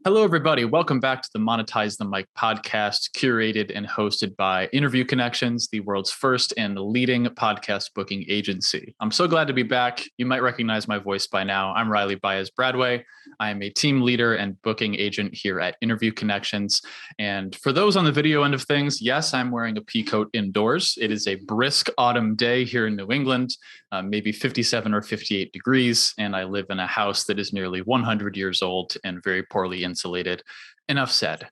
Hello, everybody. Welcome back to the Monetize the Mic podcast, curated and hosted by Interview Connections, the world's first and leading podcast booking agency. I'm so glad to be back. You might recognize my voice by now. I'm Riley Baez-Bradway. I am a team leader and booking agent here at Interview Connections. And for those on the video end of things, yes, I'm wearing a pea coat indoors. It is a brisk autumn day here in New England, maybe 57 or 58 degrees. And I live in a house that is nearly 100 years old and very poorly insulated. Enough said.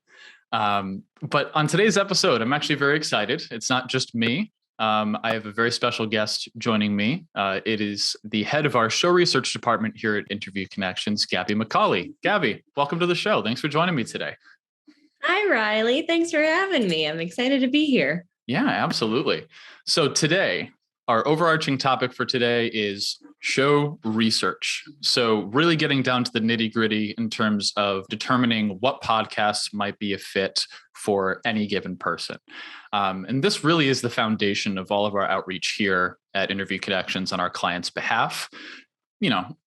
But on today's episode, I'm actually very excited. It's not just me. I have a very special guest joining me. It is the head of our show research department here at Interview Connections, Gabby McCauley. Gabby, welcome to the show. Thanks for joining me today. Hi, Riley. Thanks for having me. I'm excited to be here. Yeah, absolutely. So today, our overarching topic for today is show research. So really getting down to the nitty-gritty in terms of determining what podcasts might be a fit for any given person. And this really is the foundation of all of our outreach here at Interview Connections on our clients' behalf. You know,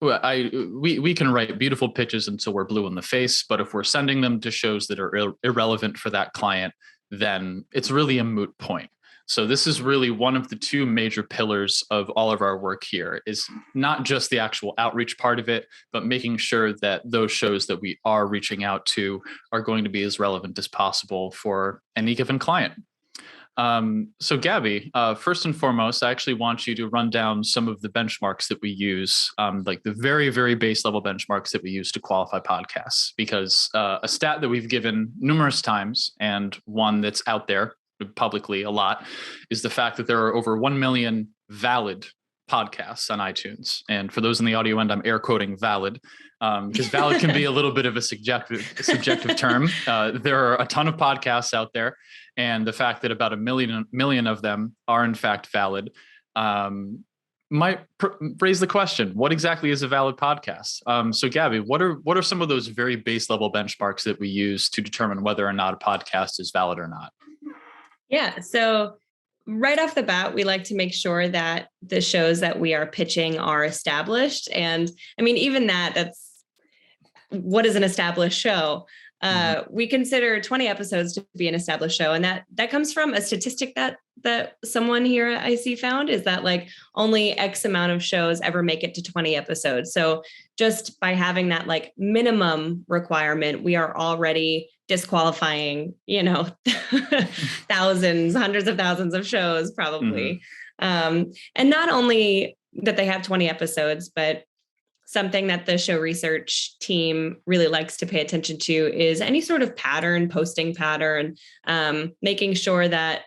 we can write beautiful pitches until we're blue in the face, but if we're sending them to shows that are irrelevant for that client, then it's really a moot point. So this is really one of the two major pillars of all of our work here, is not just the actual outreach part of it, but making sure that those shows that we are reaching out to are going to be as relevant as possible for any given client. So Gabby, first and foremost, I actually want you to run down some of the benchmarks that we use, like the very, very base level benchmarks that we use to qualify podcasts, because a stat that we've given numerous times and one that's out there publicly a lot is the fact that there are over 1 million valid podcasts on iTunes. And for those in the audio end, I'm air quoting valid, because valid can be a little bit of a subjective term. There are a ton of podcasts out there, and the fact that about a million of them are in fact valid might raise the question: what exactly is a valid podcast? So Gabby, what are some of those very base level benchmarks that we use to determine whether or not a podcast is valid or not? Yeah. So right off the bat, we like to make sure that the shows that we are pitching are established. And I mean, even that's what is an established show? We consider 20 episodes to be an established show. And that comes from a statistic that someone here at IC found, is that like only X amount of shows ever make it to 20 episodes. So just by having that like minimum requirement, we are already disqualifying, thousands, hundreds of thousands of shows probably. And not only that they have 20 episodes, but something that the show research team really likes to pay attention to is any sort of posting pattern, making sure that,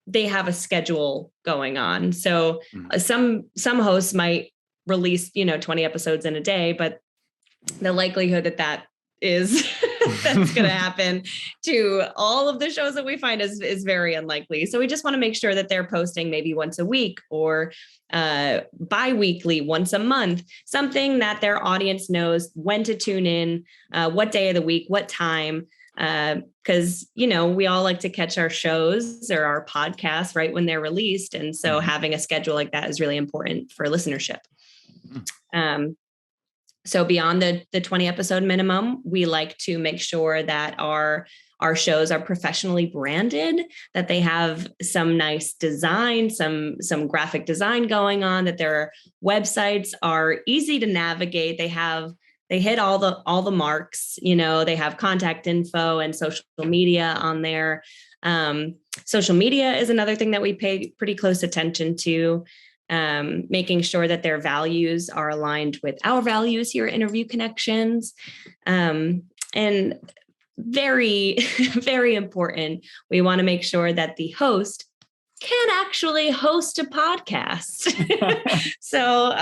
they have a schedule going on. So some hosts might release, 20 episodes in a day, but the likelihood that is that's going to happen to all of the shows that we find is very unlikely. So we just want to make sure that they're posting maybe once a week or bi-weekly, once a month, something that their audience knows when to tune in, what day of the week, what time, because, we all like to catch our shows or our podcasts right when they're released. And so having a schedule like that is really important for listenership. So beyond the 20 episode minimum, we like to make sure that our shows are professionally branded, that they have some nice design, some graphic design going on, that their websites are easy to navigate. They hit all the marks, they have contact info and social media on there. Social media is another thing that we pay pretty close attention to. Making sure that their values are aligned with our values here at Interview Connections. And very, very important, we want to make sure that the host can actually host a podcast. So,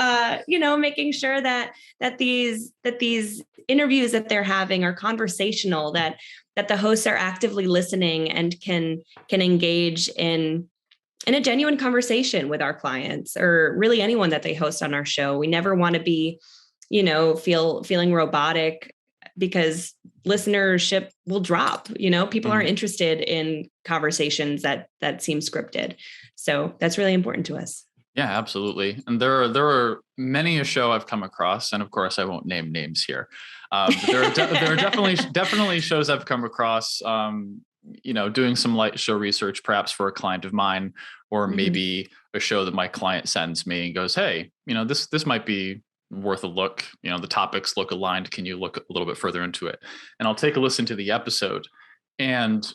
making sure that these interviews that they're having are conversational, that the hosts are actively listening and can engage in a genuine conversation with our clients or really anyone that they host on our show. We never want to be, feeling robotic, because listenership will drop. People aren't interested in conversations that seem scripted. So that's really important to us. Yeah, absolutely. And there are many a show I've come across, and of course I won't name names here, There are definitely shows I've come across, doing some light show research, perhaps for a client of mine, or maybe a show that my client sends me and goes, hey, this might be worth a look. The topics look aligned. Can you look a little bit further into it? And I'll take a listen to the episode. And,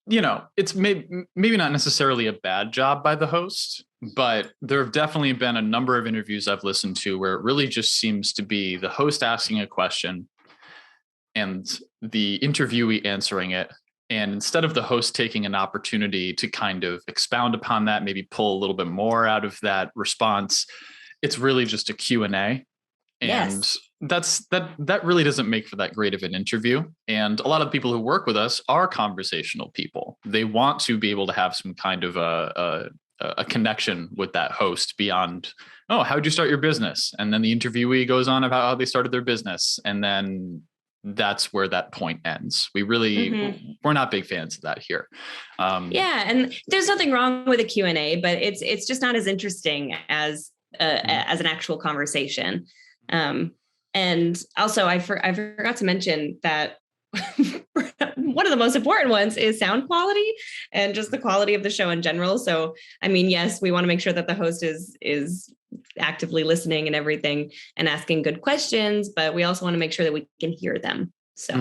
it's maybe not necessarily a bad job by the host, but there have definitely been a number of interviews I've listened to where it really just seems to be the host asking a question and the interviewee answering it. And instead of the host taking an opportunity to kind of expound upon that, maybe pull a little bit more out of that response, it's really just a Q&A. And that really doesn't make for that great of an interview. And a lot of the people who work with us are conversational people. They want to be able to have some kind of a connection with that host beyond, oh, how'd you start your business? And then the interviewee goes on about how they started their business. And then that's where that point ends. We're not big fans of that here. And there's nothing wrong with a Q&A, but it's just not as interesting as an actual conversation. And also I forgot to mention that one of the most important ones is sound quality and just the quality of the show in general. So, yes, we want to make sure that the host is actively listening and everything and asking good questions, but we also want to make sure that we can hear them. So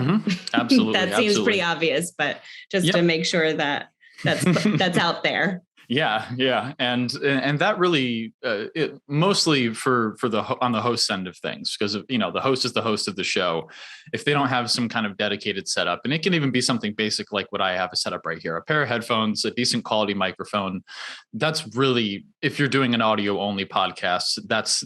absolutely, that seems pretty obvious, but just to make sure that that's out there. Yeah. And that really, it mostly on the host end of things, because, the host is the host of the show. If they don't have some kind of dedicated setup, and it can even be something basic like what I have set up right here, a pair of headphones, a decent quality microphone. That's really, if you're doing an audio only podcast, that's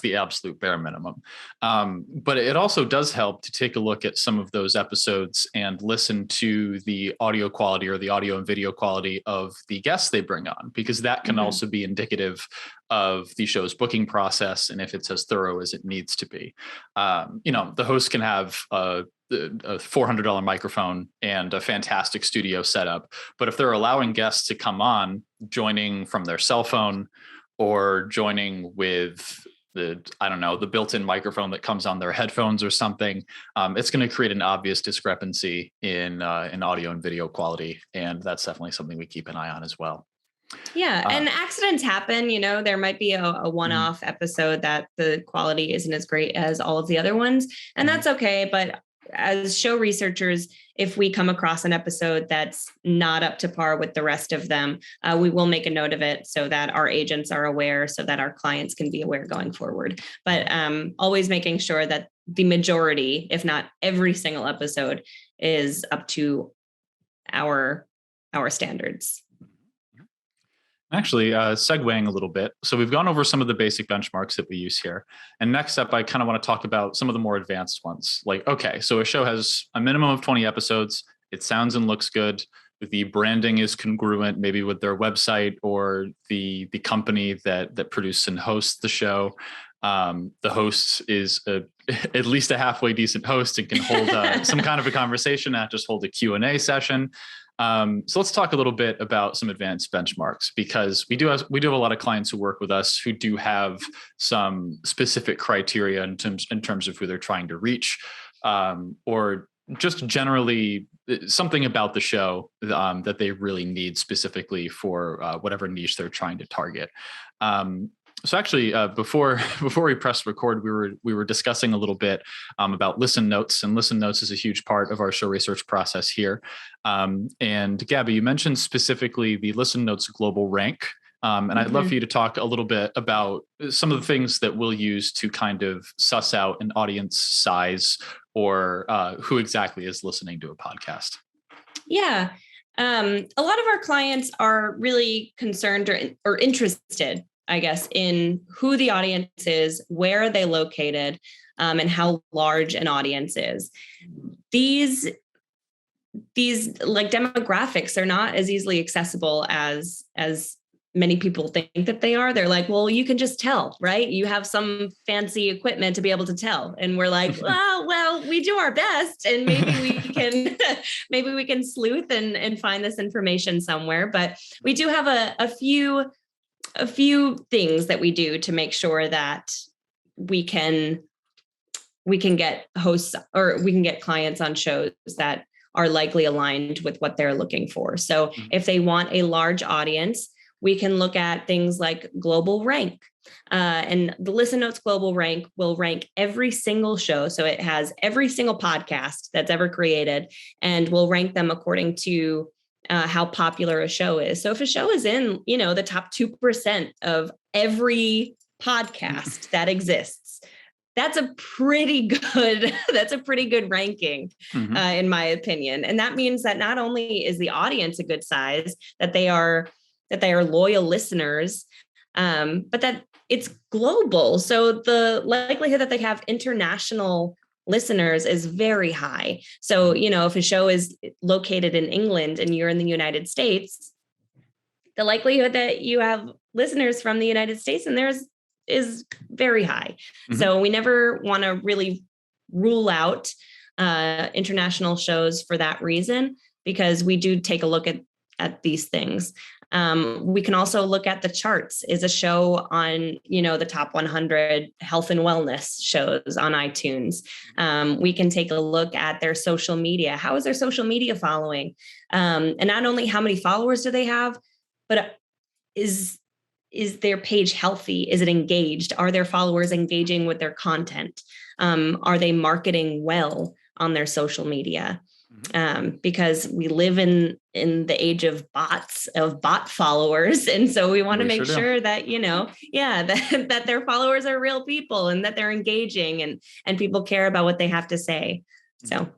the absolute bare minimum. But it also does help to take a look at some of those episodes and listen to the audio quality or the audio and video quality of the guests they bring on, because that can also be indicative of the show's booking process and if it's as thorough as it needs to be. The host can have a $400 microphone and a fantastic studio setup, but if they're allowing guests to come on joining from their cell phone or joining with the built-in microphone that comes on their headphones or something, it's going to create an obvious discrepancy in audio and video quality. And that's definitely something we keep an eye on as well. Yeah. And accidents happen, there might be a one-off episode that the quality isn't as great as all of the other ones. And that's okay. But as show researchers, if we come across an episode that's not up to par with the rest of them, we will make a note of it so that our agents are aware, so that our clients can be aware going forward. But always making sure that the majority, if not every single episode, is up to our standards. Actually, segueing a little bit. So we've gone over some of the basic benchmarks that we use here. And next up, I kind of want to talk about some of the more advanced ones. Like, okay, so a show has a minimum of 20 episodes. It sounds and looks good. The branding is congruent, maybe with their website or the company that produces and hosts the show. The host is at least a halfway decent host and can hold some kind of a conversation, not just hold a Q&A session. So let's talk a little bit about some advanced benchmarks, because we do have a lot of clients who work with us who do have some specific criteria in terms of who they're trying to reach, or just generally something about the show that they really need specifically for whatever niche they're trying to target. So actually, before we pressed record, we were discussing a little bit about listen notes, and listen notes is a huge part of our show research process here. And Gabby, you mentioned specifically the listen notes global rank, and I'd love for you to talk a little bit about some of the things that we'll use to kind of suss out an audience size or who exactly is listening to a podcast. Yeah. A lot of our clients are really concerned or interested, I guess, in who the audience is, where are they located, and how large an audience is. These like demographics are not as easily accessible as many people think that they are. They're like, well, you can just tell, right? You have some fancy equipment to be able to tell. And we're like, oh, well, we do our best, and maybe we can sleuth and find this information somewhere. But we do have a few things that we do to make sure that we can we can get hosts or we can get clients on shows that are likely aligned with what they're looking for. So if they want a large audience, we can look at things like global rank. And the Listen Notes Global Rank will rank every single show. So it has every single podcast that's ever created, and we'll rank them according to how popular a show is. So if a show is in, the top 2% of every podcast that exists, that's a pretty good ranking, in my opinion. And that means that not only is the audience a good size, that they are loyal listeners, but that it's global. So the likelihood that they have international listeners is very high. So, if a show is located in England and you're in the United States, the likelihood that you have listeners from the United States and theirs is very high. So we never want to really rule out international shows for that reason, because we do take a look at these things. We can also look at the charts. Is a show on, the top 100 health and wellness shows on iTunes? We can take a look at their social media. How is their social media following? And not only how many followers do they have, but is their page healthy? Is it engaged? Are their followers engaging with their content? Are they marketing well on their social media? Because we live in the age of bot followers. And so we want to make sure that, that their followers are real people and that they're engaging and people care about what they have to say. So.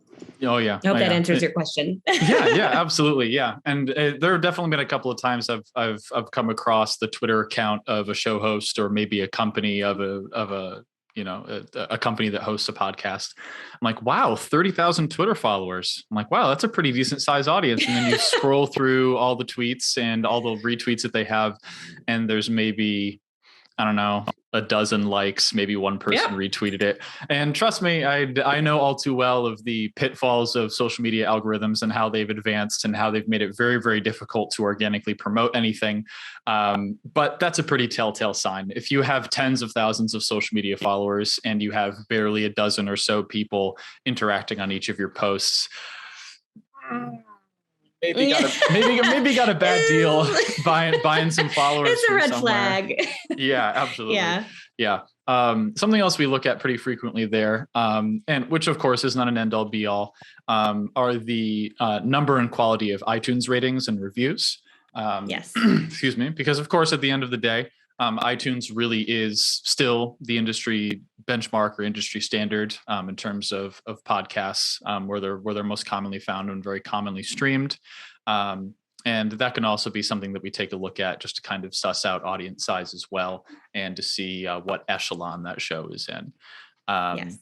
Oh yeah. I hope that answers your question. yeah, absolutely. Yeah. And there have definitely been a couple of times I've come across the Twitter account of a show host, or maybe a company of a company that hosts a podcast. I'm like, wow, 30,000 Twitter followers. I'm like, wow, that's a pretty decent size audience. And then you scroll through all the tweets and all the retweets that they have, and there's maybe, I don't know, a dozen likes, maybe one person retweeted it. And trust me, I know all too well of the pitfalls of social media algorithms and how they've advanced and how they've made it very, very difficult to organically promote anything. But that's a pretty telltale sign. If you have tens of thousands of social media followers and you have barely a dozen or so people interacting on each of your posts, maybe got a bad deal buying some followers. It's a red somewhere. Flag. Yeah, absolutely. Yeah. Something else we look at pretty frequently there, and which of course is not an end all be all, are the number and quality of iTunes ratings and reviews. Yes. Excuse me, because of course at the end of the day, iTunes really is still the industry benchmark or industry standard in terms of podcasts, where they're most commonly found and very commonly streamed. And that can also be something that we take a look at just to kind of suss out audience size as well, and to see what echelon that show is in. Yes.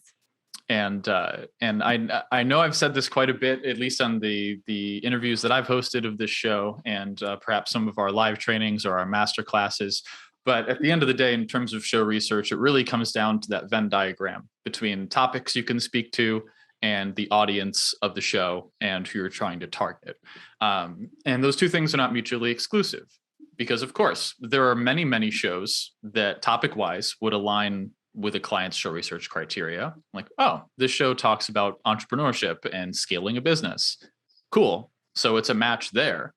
And I know I've said this quite a bit, at least on the interviews that I've hosted of this show, and perhaps some of our live trainings or our master classes. But at the end of the day, in terms of show research, it really comes down to that Venn diagram between topics you can speak to and the audience of the show and who you're trying to target. And those two things are not mutually exclusive, because of course, there are many, many shows that topic-wise would align with a client's show research criteria. Like, oh, this show talks about entrepreneurship and scaling a business. Cool. So it's a match there.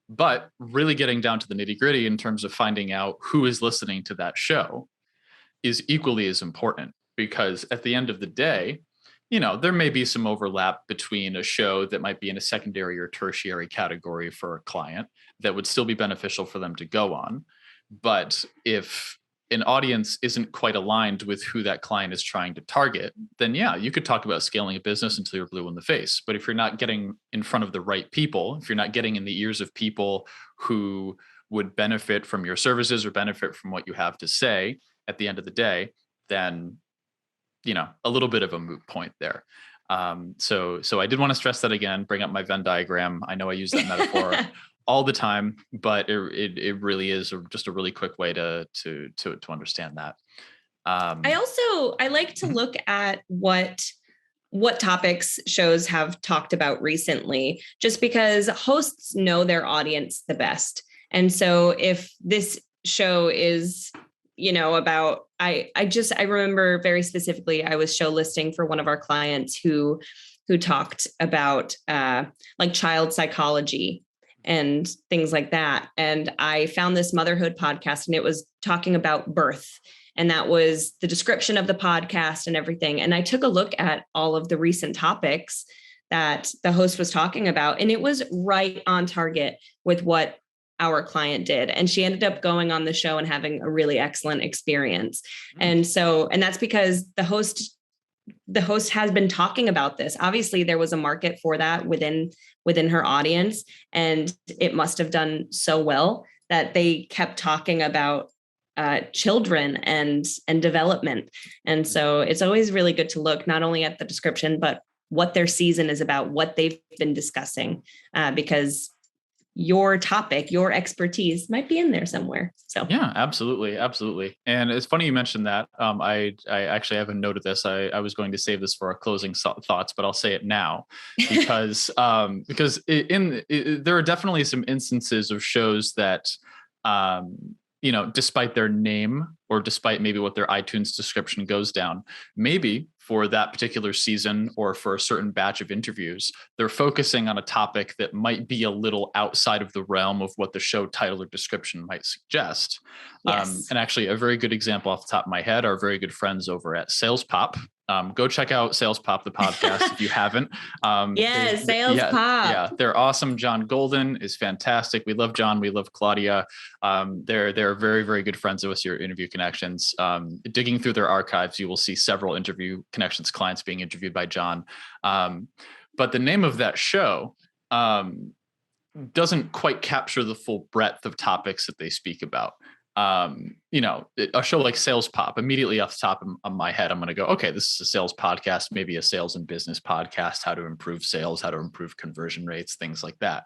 But really getting down to the nitty-gritty in terms of finding out who is listening to that show is equally as important, because at the end of the day, there may be some overlap between a show that might be in a secondary or tertiary category for a client that would still be beneficial for them to go on. But if an audience isn't quite aligned with who that client is trying to target, then yeah, you could talk about scaling a business until you're blue in the face. But if you're not getting in front of the right people, if you're not getting in the ears of people who would benefit from your services or benefit from what you have to say at the end of the day, then, a little bit of a moot point there. So I did want to stress that again, bring up my Venn diagram. I know I use that metaphor all the time, but it really is just a really quick way to understand that. I like to look at what topics shows have talked about recently, just because hosts know their audience the best. And so if this show is, about, I remember very specifically, I was show listing for one of our clients who talked about like child psychology and things like that. And I found this motherhood podcast, and it was talking about birth. And that was the description of the podcast and everything. And I took a look at all of the recent topics that the host was talking about, and it was right on target with what our client did. And she ended up going on the show and having a really excellent experience. And that's because the host has been talking about this. Obviously, there was a market for that within her audience, and it must have done so well that they kept talking about children and development. And so it's always really good to look not only at the description, but what their season is about, what they've been discussing, because your topic, your expertise might be in there somewhere. So yeah, absolutely. And it's funny you mentioned that. I actually have a note of this. I was going to save this for our closing thoughts, but I'll say it now because there are definitely some instances of shows that despite their name or despite maybe what their iTunes description goes down, maybe for that particular season or for a certain batch of interviews, they're focusing on a topic that might be a little outside of the realm of what the show title or description might suggest. Yes. And actually, a very good example off the top of my head, our very good friends over at Sales Pop. Go check out Sales Pop, the podcast, if you haven't. Sales Pop. Yeah, they're awesome. John Golden is fantastic. We love John. We love Claudia. They're very, very good friends of us here at Interview Connections. Digging through their archives, you will see several Interview Connections clients being interviewed by John. But the name of that show doesn't quite capture the full breadth of topics that they speak about. A show like Sales Pop, immediately off the top of my head, I'm going to go, okay, this is a sales podcast, maybe a sales and business podcast, how to improve sales, how to improve conversion rates, things like that.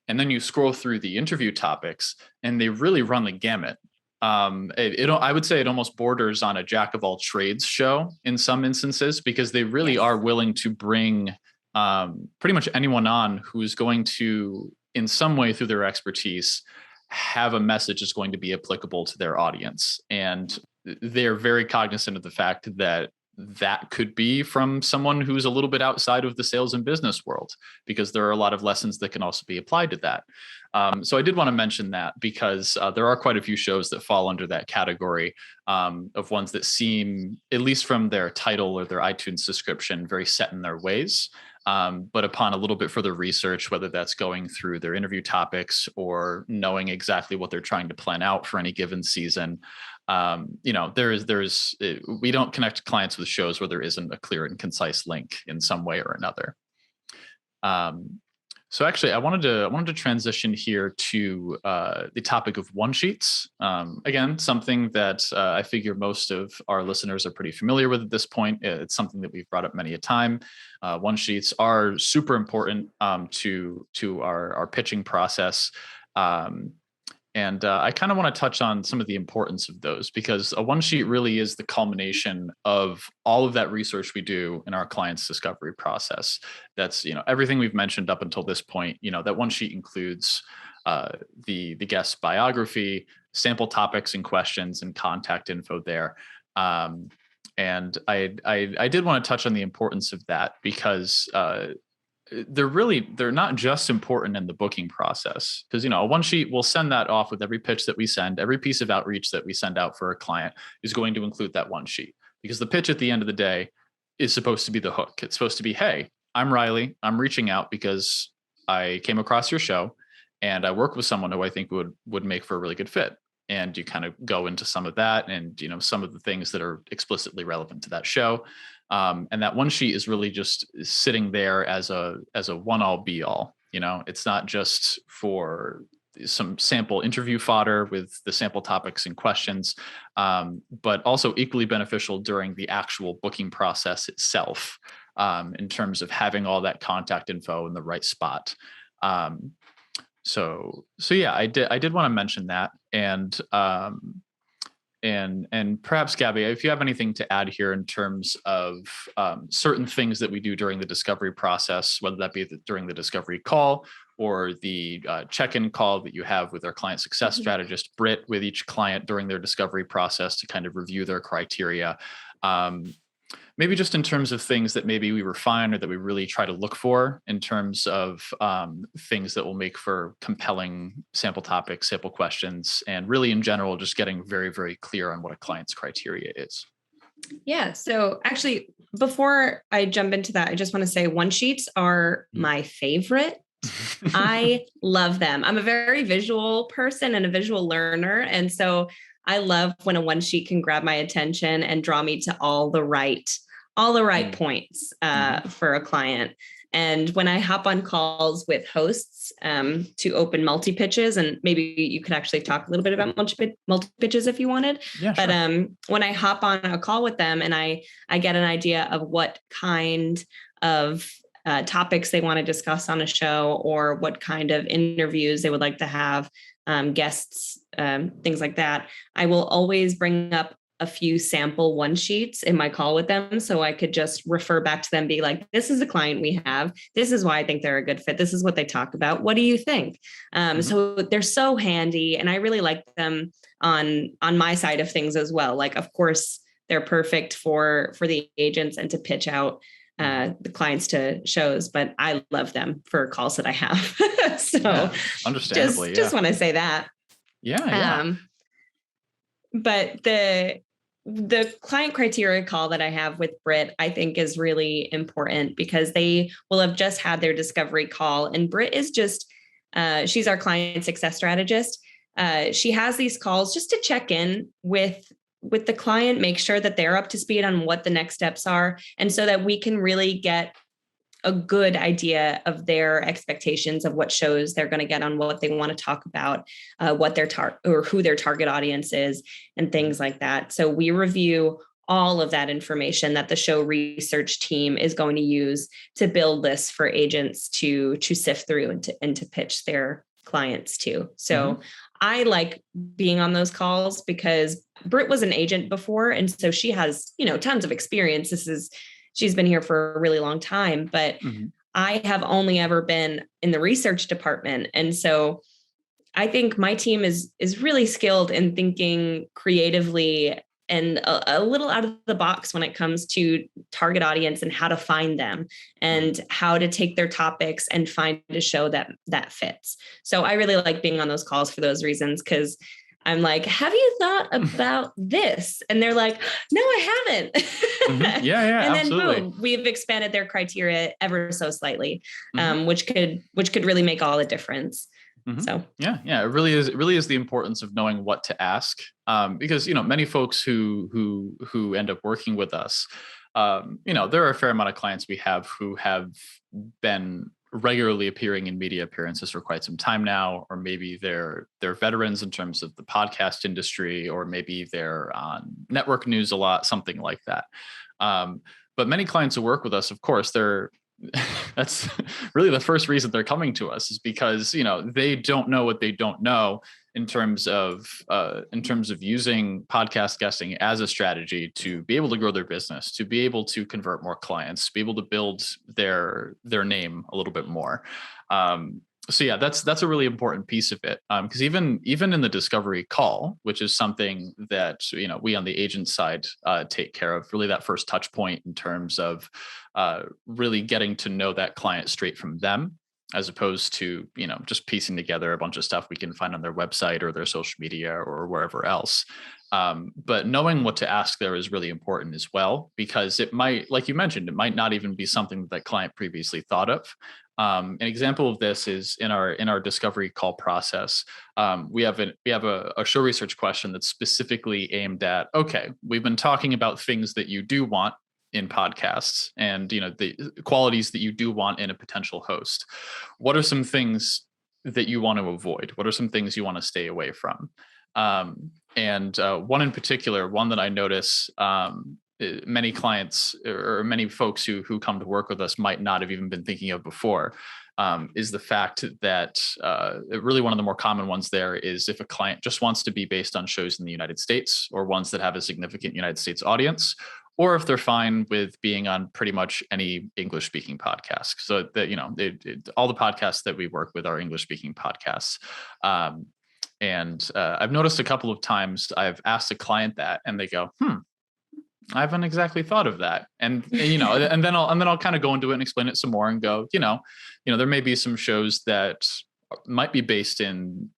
And then you scroll through the interview topics and they really run the gamut. I would say it almost borders on a jack of all trades show in some instances, because they really are willing to bring pretty much anyone on who is going to, in some way through their expertise, have a message that's going to be applicable to their audience. And they're very cognizant of the fact that that could be from someone who's a little bit outside of the sales and business world, because there are a lot of lessons that can also be applied to that. So I did want to mention that because there are quite a few shows that fall under that category of ones that seem, at least from their title or their iTunes description, very set in their ways. But upon a little bit further research, whether that's going through their interview topics or knowing exactly what they're trying to plan out for any given season, we don't connect clients with shows where there isn't a clear and concise link in some way or another. So actually, I wanted to transition here to the topic of one sheets. Again, something that I figure most of our listeners are pretty familiar with at this point. It's something that we've brought up many a time. One sheets are super important to our pitching process. And I kind of want to touch on some of the importance of those, because a one sheet really is the culmination of all of that research we do in our client's discovery process. That's, everything we've mentioned up until this point. That one sheet includes the guest's biography, sample topics and questions, and contact info there. And I did want to touch on the importance of that, because they're not just important in the booking process, because a one sheet, we'll send that off with every pitch that we send. Every piece of outreach that we send out for a client is going to include that one sheet, because the pitch at the end of the day is supposed to be the hook. It's supposed to be, hey, I'm Riley. I'm reaching out because I came across your show and I work with someone who I think would make for a really good fit. And you kind of go into some of that and some of the things that are explicitly relevant to that show. And that one sheet is really just sitting there as a one all be all. It's not just for some sample interview fodder with the sample topics and questions, but also equally beneficial during the actual booking process itself, in terms of having all that contact info in the right spot. So yeah, I did want to mention that. And perhaps, Gabby, if you have anything to add here in terms of certain things that we do during the discovery process, whether that be during the discovery call or the check-in call that you have with our client success strategist, Britt, with each client during their discovery process to kind of review their criteria. Maybe just in terms of things that maybe we refine or that we really try to look for in terms of things that will make for compelling sample topics, sample questions, and really in general, just getting very, very clear on what a client's criteria is. Yeah. So actually, before I jump into that, I just want to say one sheets are my favorite. I love them. I'm a very visual person and a visual learner. And so I love when a one sheet can grab my attention and draw me to all the right points for a client. And when I hop on calls with hosts to open multi-pitches, and maybe you could actually talk a little bit about multi-pitches if you wanted. Yeah, sure. But when I hop on a call with them and I get an idea of what kind of topics they want to discuss on a show, or what kind of interviews they would like to have, guests, things like that, I will always bring up a few sample one sheets in my call with them. So I could just refer back to them, be like, this is the client we have. This is why I think they're a good fit. This is what they talk about. What do you think? So they're so handy, and I really like them on my side of things as well. Like, of course, they're perfect for the agents and to pitch out the clients to shows, but I love them for calls that I have. So yeah, understandably, just want to say that. Yeah. But the client criteria call that I have with Britt, I think is really important, because they will have just had their discovery call, and Britt is just, she's our client success strategist. She has these calls just to check in with the client, make sure that they're up to speed on what the next steps are, and so that we can really get a good idea of their expectations of what shows they're going to get on, what they want to talk about, what their or who their target audience is, and things like that. So we review all of that information that the show research team is going to use to build lists for agents to sift through and to pitch their clients to. So I like being on those calls because Britt was an agent before, and so she has, tons of experience. She's been here for a really long time, but I have only ever been in the research department. And so I think my team is really skilled in thinking creatively and a little out of the box when it comes to target audience and how to find them and how to take their topics and find a show that fits. So I really like being on those calls for those reasons, because I'm like, have you thought about this? And they're like, no, I haven't. Yeah, and absolutely. Then boom, we've expanded their criteria ever so slightly, which could really make all the difference. So yeah, it really is the importance of knowing what to ask, because many folks who end up working with us, there are a fair amount of clients we have who have been regularly appearing in media appearances for quite some time now, or maybe they're veterans in terms of the podcast industry, or maybe they're on network news a lot, something like that. But many clients who work with us, of course, that's really the first reason they're coming to us, is because they don't know what they don't know in terms of using podcast guesting as a strategy to be able to grow their business, to be able to convert more clients, to be able to build their name a little bit more. So yeah, that's a really important piece of it, because even in the discovery call, which is something that we on the agent side take care of, really that first touch point in terms of really getting to know that client straight from them, as opposed to just piecing together a bunch of stuff we can find on their website or their social media or wherever else. But knowing what to ask there is really important as well, because it might, like you mentioned, it might not even be something that client previously thought of. An example of this is in our discovery call process. We have a show research question that's specifically aimed at, okay, we've been talking about things that you do want in podcasts and the qualities that you do want in a potential host. What are some things that you want to avoid? What are some things you want to stay away from? And one in particular, one that I notice many clients or many folks who come to work with us might not have even been thinking of before, is the fact that really one of the more common ones there is if a client just wants to be based on shows in the United States, or ones that have a significant United States audience, or if they're fine with being on pretty much any English speaking podcast. So that, all the podcasts that we work with are English speaking podcasts. And I've noticed a couple of times I've asked a client that, and they go, I haven't exactly thought of that. And and then I'll kind of go into it and explain it some more and go, there may be some shows that might be based in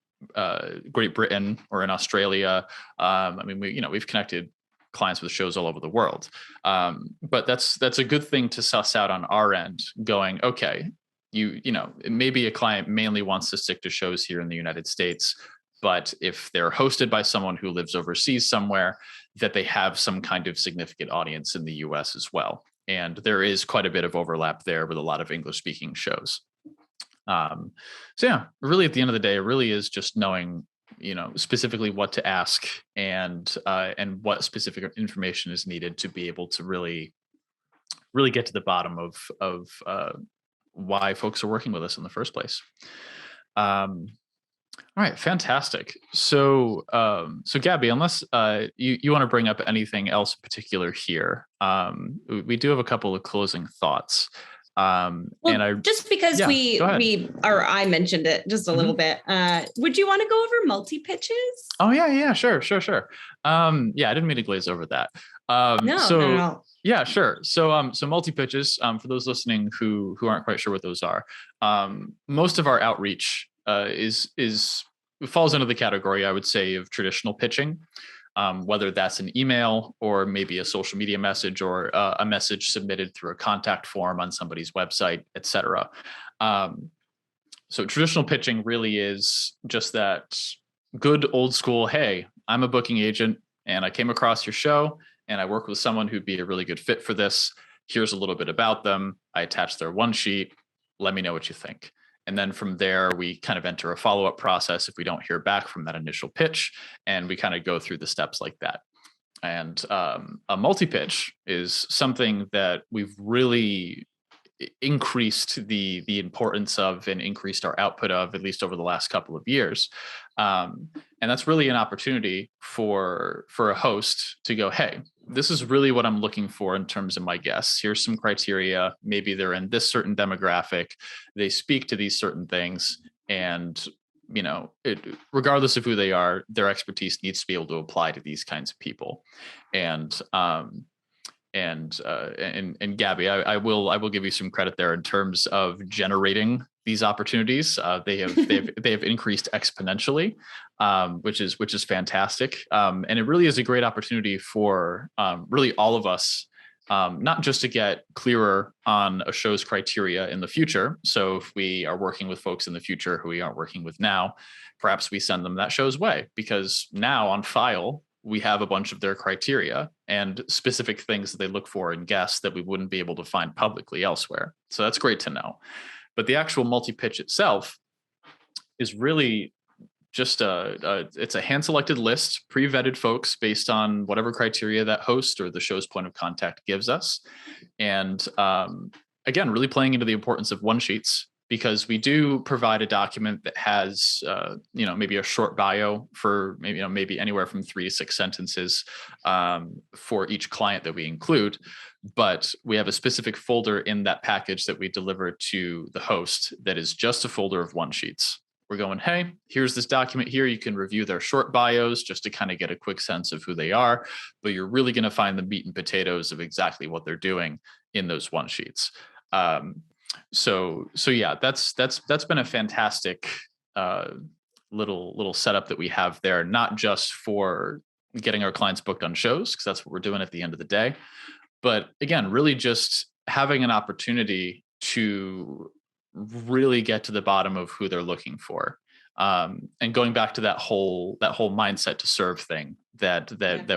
Great Britain or in Australia. We've connected clients with shows all over the world. But that's a good thing to suss out on our end, going, okay, maybe a client mainly wants to stick to shows here in the United States, but if they're hosted by someone who lives overseas somewhere, that they have some kind of significant audience in the US as well. And there is quite a bit of overlap there with a lot of English speaking shows. So yeah, really at the end of the day, it really is just knowing, specifically what to ask and what specific information is needed to be able to really get to the bottom of why folks are working with us in the first place. All right, fantastic. So, Gabby, unless you want to bring up anything else in particular here, we do have a couple of closing thoughts. Just because I mentioned it just a little bit, would you want to go over multi-pitches? Oh yeah, sure. I didn't mean to glaze over that. No. Yeah, sure. So multi-pitches, for those listening who aren't quite sure what those are, most of our outreach falls into the category, I would say, of traditional pitching, whether that's an email or maybe a social media message or a message submitted through a contact form on somebody's website, et cetera. So traditional pitching really is just that good old school, hey, I'm a booking agent and I came across your show and I work with someone who'd be a really good fit for this. Here's a little bit about them. I attach their one sheet. Let me know what you think. And then from there, we kind of enter a follow-up process if we don't hear back from that initial pitch, and we kind of go through the steps like that. And a multi-pitch is something that we've really increased the importance of and increased our output of, at least over the last couple of years. And that's really an opportunity for a host to go, hey, this is really what I'm looking for in terms of my guests. Here's some criteria. Maybe they're in this certain demographic. They speak to these certain things. And, regardless of who they are, their expertise needs to be able to apply to these kinds of people. And Gabby, I will give you some credit there in terms of generating these opportunities. They have increased exponentially, which is fantastic. And it really is a great opportunity for really all of us, not just to get clearer on a show's criteria in the future. So if we are working with folks in the future who we aren't working with now, perhaps we send them that show's way, because now on file, we have a bunch of their criteria and specific things that they look for in guests that we wouldn't be able to find publicly elsewhere. So that's great to know. But the actual multi-pitch itself is really just it's a hand-selected list, pre-vetted folks based on whatever criteria that host or the show's point of contact gives us. And again, really playing into the importance of one sheets, because we do provide a document that has, maybe a short bio for maybe anywhere from 3 to 6 sentences for each client that we include. But we have a specific folder in that package that we deliver to the host that is just a folder of one sheets. We're going, hey, here's this document here. You can review their short bios just to kind of get a quick sense of who they are, but you're really going to find the meat and potatoes of exactly what they're doing in those one sheets. So yeah, that's been a fantastic little setup that we have there, not just for getting our clients booked on shows, because that's what we're doing at the end of the day, but again, really just having an opportunity to really get to the bottom of who they're looking for, and going back to that whole mindset to serve thing that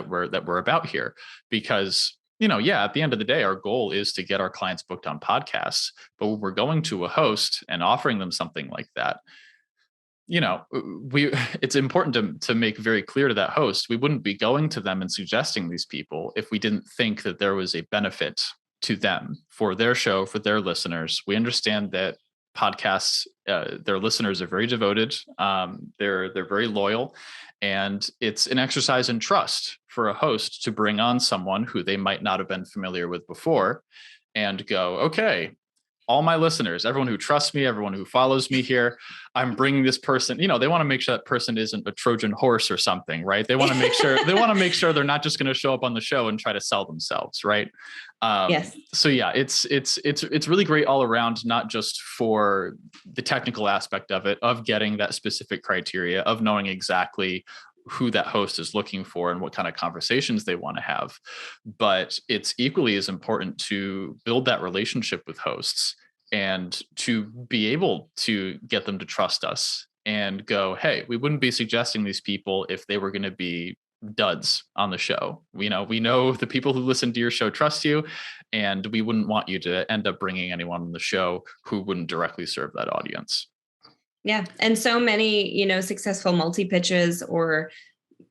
we're about here, because at the end of the day, our goal is to get our clients booked on podcasts. But when we're going to a host and offering them something like that, it's important to make very clear to that host, we wouldn't be going to them and suggesting these people if we didn't think that there was a benefit to them, for their show, for their listeners. We understand that podcasts, their listeners are very devoted. They're very loyal, and it's an exercise in trust for a host to bring on someone who they might not have been familiar with before and go, okay, all my listeners, everyone who trusts me, everyone who follows me here, I'm bringing this person, they want to make sure that person isn't a Trojan horse or something, right? They want to make sure they're not just going to show up on the show and try to sell themselves, right? Yes. So yeah, it's really great all around, not just for the technical aspect of it, of getting that specific criteria, of knowing exactly who that host is looking for and what kind of conversations they want to have. But it's equally as important to build that relationship with hosts and to be able to get them to trust us and go, hey, we wouldn't be suggesting these people if they were going to be duds on the show. We know the people who listen to your show trust you, and we wouldn't want you to end up bringing anyone on the show who wouldn't directly serve that audience. Yeah. And so many, successful multi-pitches or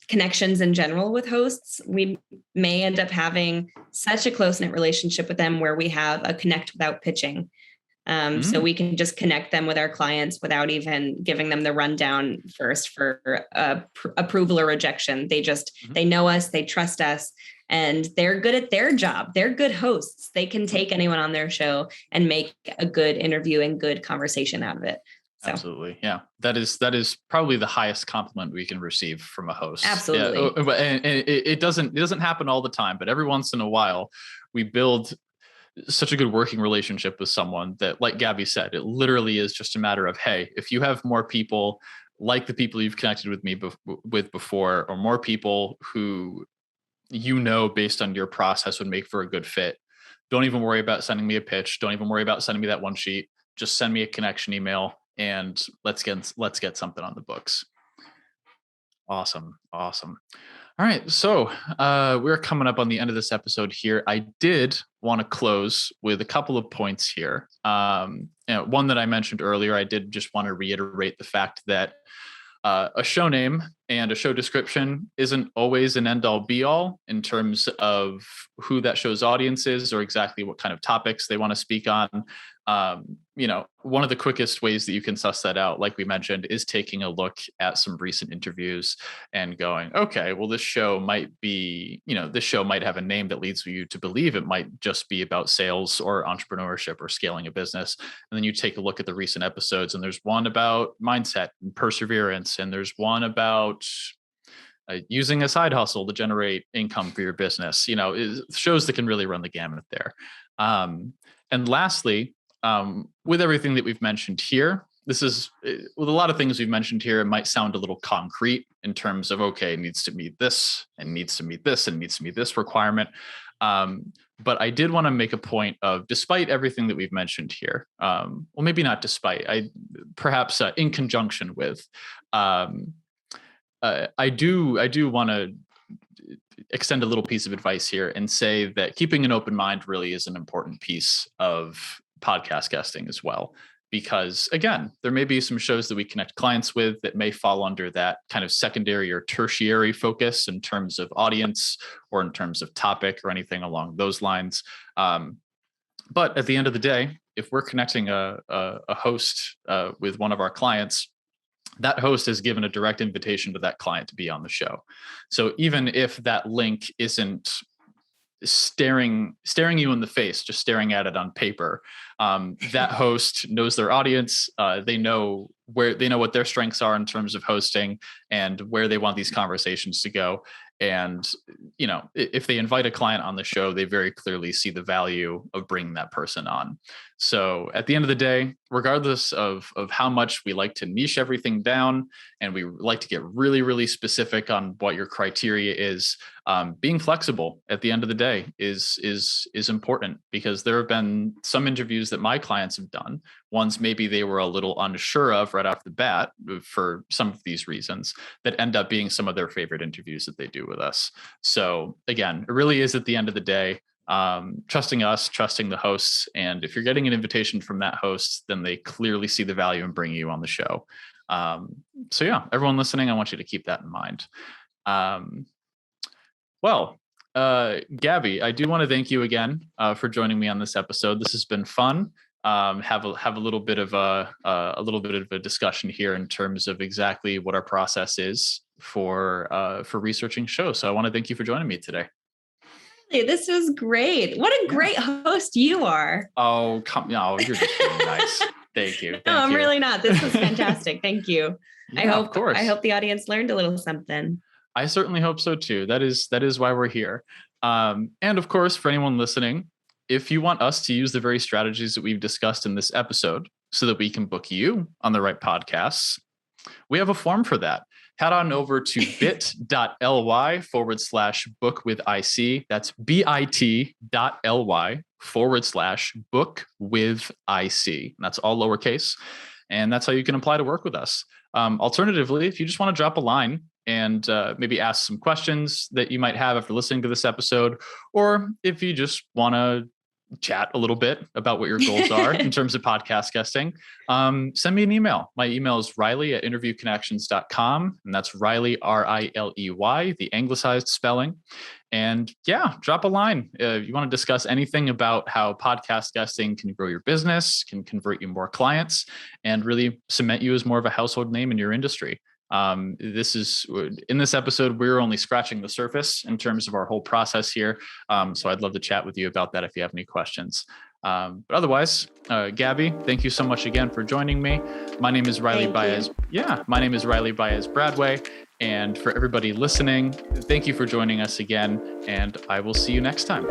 connections in general with hosts, we may end up having such a close-knit relationship with them where we have a connect without pitching. So we can just connect them with our clients without even giving them the rundown first for approval or rejection. They know us, they trust us, and they're good at their job. They're good hosts. They can take anyone on their show and make a good interview and good conversation out of it. So. Absolutely. Yeah. That is probably the highest compliment we can receive from a host. Absolutely. Yeah. And it doesn't happen all the time, but every once in a while we build such a good working relationship with someone that, like Gabby said, it literally is just a matter of, hey, if you have more people like the people you've connected with me with before, or more people who, based on your process would make for a good fit, don't even worry about sending me a pitch. Don't even worry about sending me that one sheet. Just send me a connection email and let's get something on the books. Awesome. All right. So we're coming up on the end of this episode here. I did want to close with a couple of points here. One that I mentioned earlier, I did just want to reiterate the fact that a show name and a show description isn't always an end-all be-all in terms of who that show's audience is or exactly what kind of topics they want to speak on. One of the quickest ways that you can suss that out, like we mentioned, is taking a look at some recent interviews and going, okay, well, this show might have a name that leads you to believe it might just be about sales or entrepreneurship or scaling a business. And then you take a look at the recent episodes, and there's one about mindset and perseverance, and there's one about using a side hustle to generate income for your business. Shows that can really run the gamut there. And lastly, with everything that we've mentioned here, with a lot of things we've mentioned here, it might sound a little concrete in terms of, okay, it needs to meet this and needs to meet this and needs to meet this requirement. But I did want to make a point of, despite everything that we've mentioned here, well, maybe not despite, perhaps in conjunction with, I do want to extend a little piece of advice here and say that keeping an open mind really is an important piece of podcast guesting as well. Because again, there may be some shows that we connect clients with that may fall under that kind of secondary or tertiary focus in terms of audience or in terms of topic or anything along those lines. But at the end of the day, if we're connecting a host with one of our clients, that host has given a direct invitation to that client to be on the show. So even if that link isn't staring you in the face, just staring at it on paper, that host knows their audience. They know what their strengths are in terms of hosting and where they want these conversations to go. And, if they invite a client on the show, they very clearly see the value of bringing that person on. So at the end of the day, regardless of how much we like to niche everything down and we like to get really, really specific on what your criteria is, being flexible at the end of the day is important, because there have been some interviews that my clients have done, ones maybe they were a little unsure of right off the bat for some of these reasons, that end up being some of their favorite interviews that they do with us. So again, it really is at the end of the day, trusting us, trusting the hosts. And if you're getting an invitation from that host, then they clearly see the value in bringing you on the show. So yeah, everyone listening, I want you to keep that in mind. Gabby, I do want to thank you again for joining me on this episode. This has been fun. have a little bit of a discussion here in terms of exactly what our process is for researching shows. So I want to thank you for joining me today. This was great. What a great host you are. Oh, you're just really nice. Thank you. No, I'm really not. This was fantastic. Thank you. Yeah, of course. I hope the audience learned a little something. I certainly hope so too. That is why we're here. And of course, for anyone listening, if you want us to use the very strategies that we've discussed in this episode so that we can book you on the right podcasts, we have a form for that. Head on over to bit.ly/bookwithic. That's bit.ly/bookwithic. That's all lowercase. And that's how you can apply to work with us. Alternatively, if you just want to drop a line and maybe ask some questions that you might have after listening to this episode, or if you just want to chat a little bit about what your goals are in terms of podcast guesting, send me an email. My email is riley@interviewconnections.com. And that's Riley, RILEY, the anglicized spelling. And yeah, drop a line. If you want to discuss anything about how podcast guesting can grow your business, can convert you more clients, and really cement you as more of a household name in your industry. In this episode, we're only scratching the surface in terms of our whole process here. So I'd love to chat with you about that if you have any questions. But otherwise, Gabby, thank you so much again for joining me. My name is Riley Baez. Yeah, my name is Riley Baez-Bradway. And for everybody listening, thank you for joining us again. And I will see you next time.